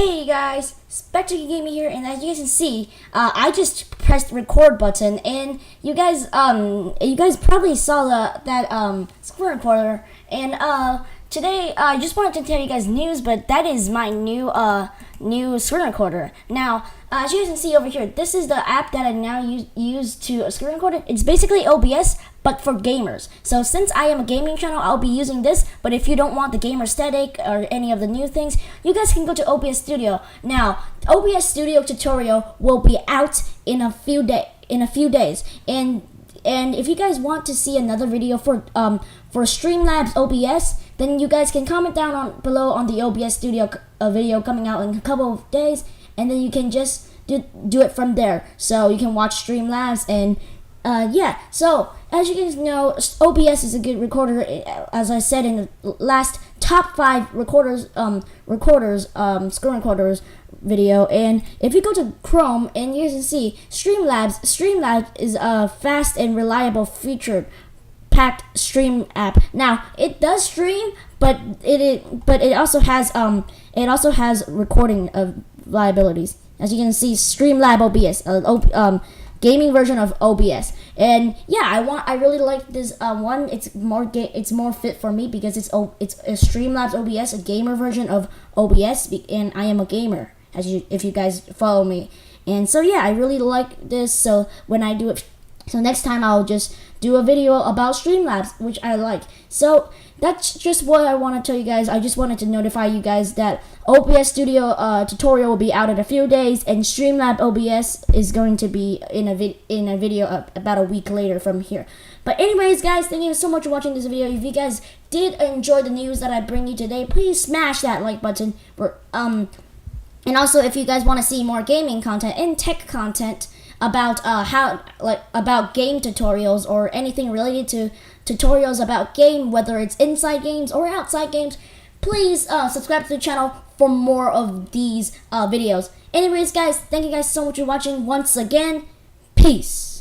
Hey guys, SpectreKid Gaming here, and as you guys can see, I just pressed record button, and you guys probably saw that screen recorder, and today I just wanted to tell you guys news, but that is my new screen recorder. Now, as you guys can see over here, this is the app that I now use to screen record it. It's basically OBS, but for gamers. So since I am a gaming channel, I'll be using this, but if you don't want the gamer aesthetic or any of the new things, you guys can go to OBS Studio. Now, OBS Studio tutorial will be out in a few days. And if you guys want to see another video for Streamlabs OBS, then you guys can comment down below on the OBS Studio video coming out in a couple of days, and then you can just do it from there. So you can watch Streamlabs and yeah. So as you guys know, OBS is a good recorder. As I said in the last top 5 screen recorders video. And if you go to Chrome, and you can see Streamlabs is a fast and reliable feature-packed stream app. Now it does stream, but it also has recording of liabilities. As you can see, Streamlab OBS, gaming version of OBS. And yeah, I really like this one. It's more fit for me because it's a Streamlabs OBS, a gamer version of OBS, and I am a gamer, if you guys follow me. And so yeah, I really like this. So when I do it, so next time I'll just do a video about Streamlabs, which I like. So that's just what I want to tell you guys. I just wanted to notify you guys that OBS Studio tutorial will be out in a few days, and Streamlabs OBS is going to be in a video about a week later from here. But anyways, guys, thank you so much for watching this video. If you guys did enjoy the news that I bring you today, please smash that like button. And also, if you guys want to see more gaming content and tech content about about game tutorials or anything related to tutorials about game, whether it's inside games or outside games, please subscribe to the channel for more of these videos. Anyways, guys, thank you guys so much for watching once again. Peace.